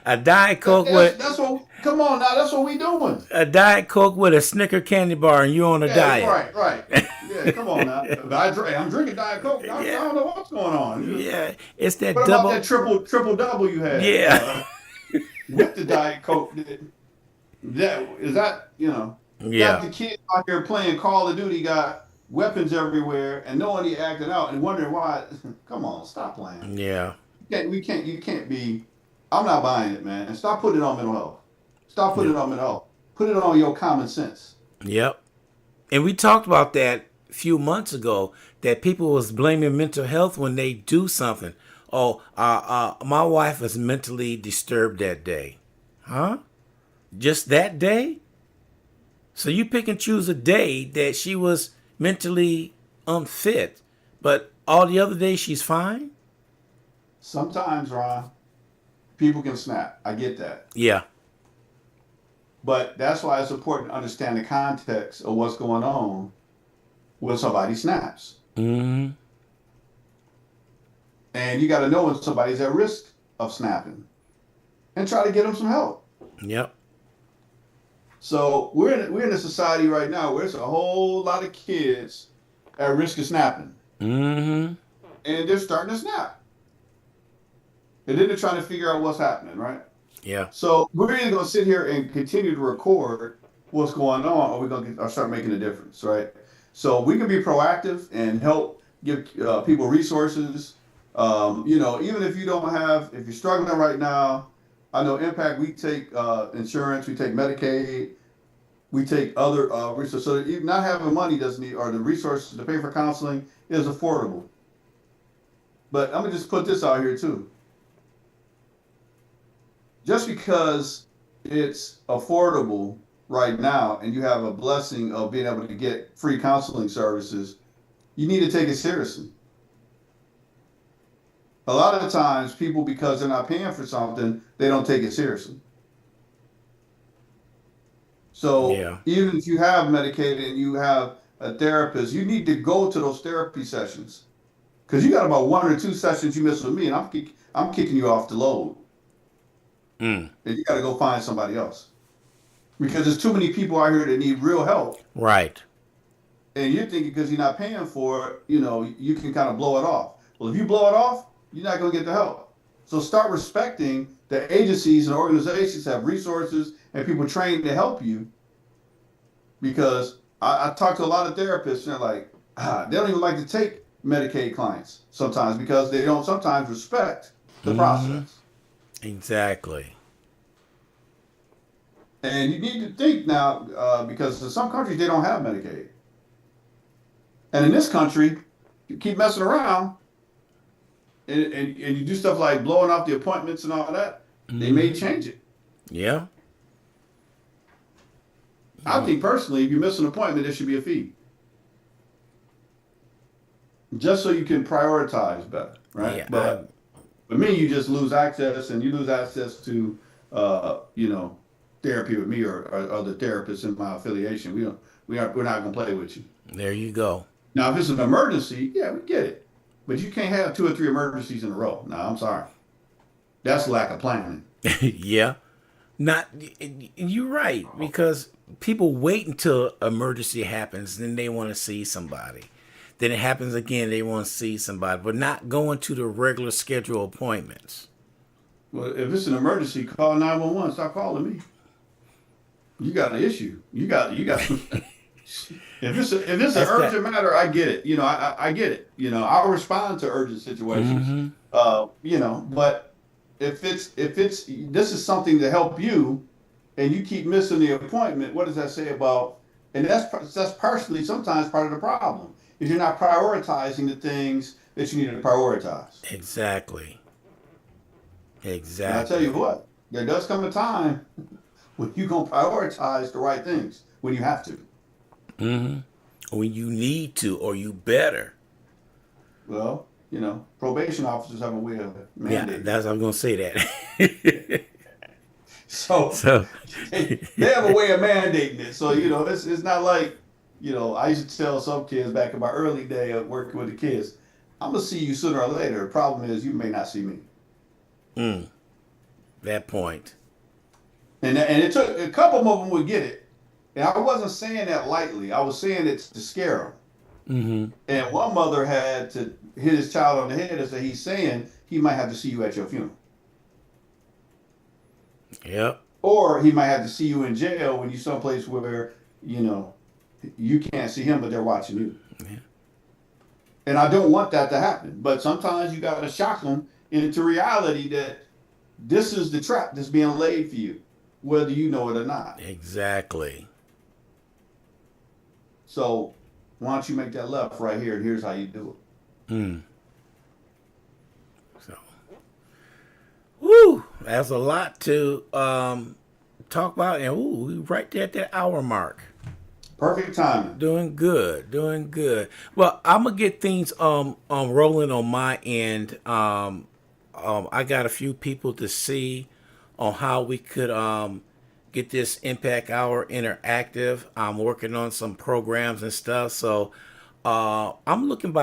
A diet coke That's, with that's what, come on now, that's what we doing. a diet coke with a Snicker candy bar, and you on a Yeah, diet. right. Yeah, come on now. I'm drinking Diet Coke. I Yeah. don't know what's going on. Yeah. It's that What about that double. triple double you had Yeah. with the Diet Coke? Got Yeah. the kid out here playing Call of Duty, got weapons everywhere, and knowing he acting out and wondering why. Come on, stop playing. Yeah. You can't be. I'm not buying it, man. And stop putting it on mental health. Stop putting Yeah. it on mental health. Put it on your common sense. Yep. And we talked about that a few months ago that people was blaming mental health when they do something. Oh, my wife was mentally disturbed that day. Huh? Just that day? So you pick and choose a day that she was mentally unfit, but all the other days she's fine? Sometimes, Ron, people can snap. I get that. Yeah. But that's why it's important to understand the context of what's going on when somebody snaps. Mm-hmm. And you got to know when somebody's at risk of snapping and try to get them some help. Yep. So we're in a society right now where there's a whole lot of kids at risk of snapping, Mm-hmm. and they're starting to snap. And then they're trying to figure out what's happening, right? Yeah. So we're either going to sit here and continue to record what's going on, or we're going to start making a difference, right? So we can be proactive and help give people resources. Even if you don't have, if you're struggling right now, I know Impact, we take insurance, we take Medicaid, we take other resources. So even not having money doesn't need, or the resources to pay for counseling is affordable. But I'm going to just put this out here too. Just because it's affordable right now and you have a blessing of being able to get free counseling services, you need to take it seriously. A lot of the times people, because they're not paying for something, they don't take it seriously. So Yeah. even if you have Medicaid and you have a therapist, you need to go to those therapy sessions, because you got about 1 or 2 sessions you miss with me, and I'm kicking you off the load. Mm. And you got to go find somebody else, because there's too many people out here that need real help. Right. And you're thinking because you're not paying for it, you can kind of blow it off. Well, if you blow it off, you're not going to get the help. So start respecting that agencies and organizations have resources and people trained to help you. Because I talk to a lot of therapists, and they're like, they don't even like to take Medicaid clients sometimes, because they don't sometimes respect the process. Exactly. And you need to think now, because in some countries they don't have Medicaid. And in this country, you keep messing around and you do stuff like blowing off the appointments and all that, they may change it. Yeah. I think personally, if you miss an appointment, there should be a fee. Just so you can prioritize better, right? Yeah. But for me, you just lose access, and you lose access to, therapy with me or other therapists in my affiliation. We're not going to play with you. There you go. Now, if it's an emergency, yeah, we get it. But you can't have 2 or 3 emergencies in a row. No, I'm sorry. That's lack of planning. Yeah. Not, you're right, because people wait until emergency happens, then they want to see somebody. Then it happens again, they want to see somebody, but not going to the regular scheduled appointments. Well, if it's an emergency, call 911. Stop calling me. You got an issue. You got. If it's an urgent matter, I get it. I get it. I'll respond to urgent situations. But if this is something to help you, and you keep missing the appointment, what does that say about? And that's partially sometimes part of the problem, is you're not prioritizing the things that you need to prioritize. Exactly. And I tell you what, there does come a time when you're gonna prioritize the right things when you have to. When you need to, or you better. Well, probation officers have a way of mandating. Yeah, I was going to say that. So they have a way of mandating it. So, it's not like, I used to tell some kids back in my early day of working with the kids, I'm going to see you sooner or later. The problem is you may not see me. That point. And it took a couple of them would get it. And I wasn't saying that lightly. I was saying it to scare them. And one mother had to hit his child on the head and say, he's saying he might have to see you at your funeral. Yep. Or he might have to see you in jail when you're someplace where, you can't see him, but they're watching you. Yeah. And I don't want that to happen. But sometimes you got to shock them into reality that this is the trap that's being laid for you, whether you know it or not. Exactly. So why don't you make that left right here, and here's how you do it. So, woo, that's a lot to talk about, and we right there at that hour mark. Perfect timing. Doing good. Well, I'm gonna get things rolling on my end. I got a few people to see on how we could get this Impact Hour interactive. I'm working on some programs and stuff. So I'm looking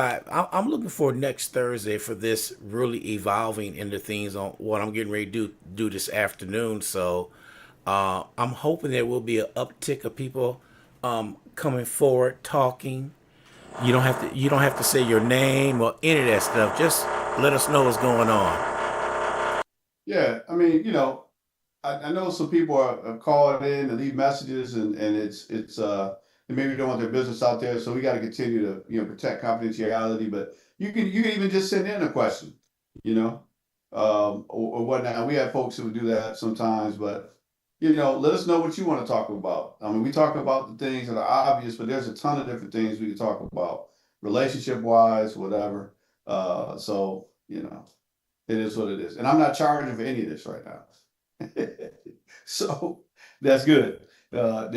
for next Thursday for this really evolving into things on what I'm getting ready to do this afternoon. So I'm hoping there will be an uptick of people coming forward, talking. You don't have to say your name or any of that stuff. Just let us know what's going on. Yeah, I mean, I know some people are calling in and leave messages, and they maybe don't want their business out there, so we got to continue to protect confidentiality. But you can even just send in a question, you know, or whatnot. We have folks who do that sometimes, but let us know what you want to talk about. I mean, we talk about the things that are obvious, but there's a ton of different things we can talk about, relationship wise, whatever. So it is what it is, and I'm not charging for any of this right now. So that's good that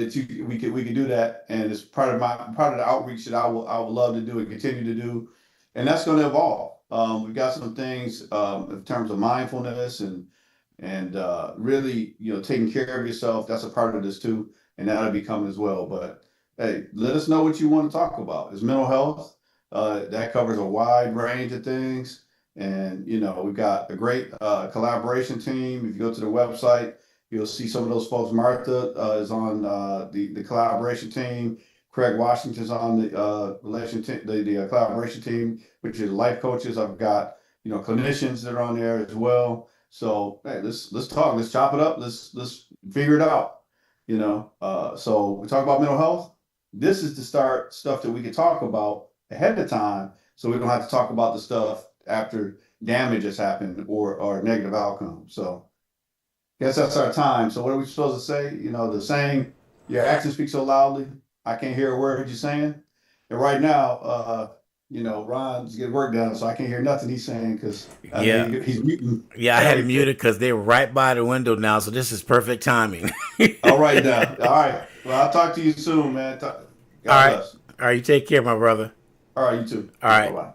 we can do that, and it's part of the outreach that I would love to do and continue to do, and that's going to evolve. We've got some things in terms of mindfulness and really taking care of yourself. That's a part of this too, and that'll be coming as well. But hey, let us know what you want to talk about. It's mental health. That covers a wide range of things. And we've got a great collaboration team. If you go to the website, you'll see some of those folks. Martha is on the collaboration team. Craig Washington's on the the collaboration team, which is life coaches. I've got clinicians that are on there as well. So hey, let's talk. Let's chop it up. Let's figure it out. So we talk about mental health. This is the start stuff that we can talk about ahead of time, so we don't have to talk about the stuff after damage has happened or negative outcome. So I guess that's our time. So what are we supposed to say? The saying, your actions speak so loudly, I can't hear a word you're saying. And right now, Ron's getting work done, so I can't hear nothing he's saying because I know Yeah. he's muting Yeah, I had it everything. muted because they were right by the window now, so this is perfect timing. All right now. All right. Well, I'll talk to you soon, man. All God right. bless. All right, you take care, my brother. All right, you too. All Bye right. bye.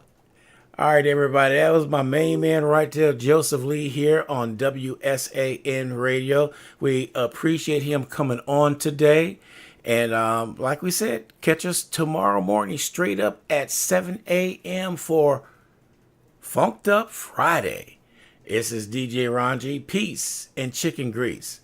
All right, everybody. That was my main man right there, Joseph Lee, here on WSAN Radio. We appreciate him coming on today. And like we said, catch us tomorrow morning straight up at 7 a.m. for Funked Up Friday. This is DJ Ron G. Peace and chicken grease.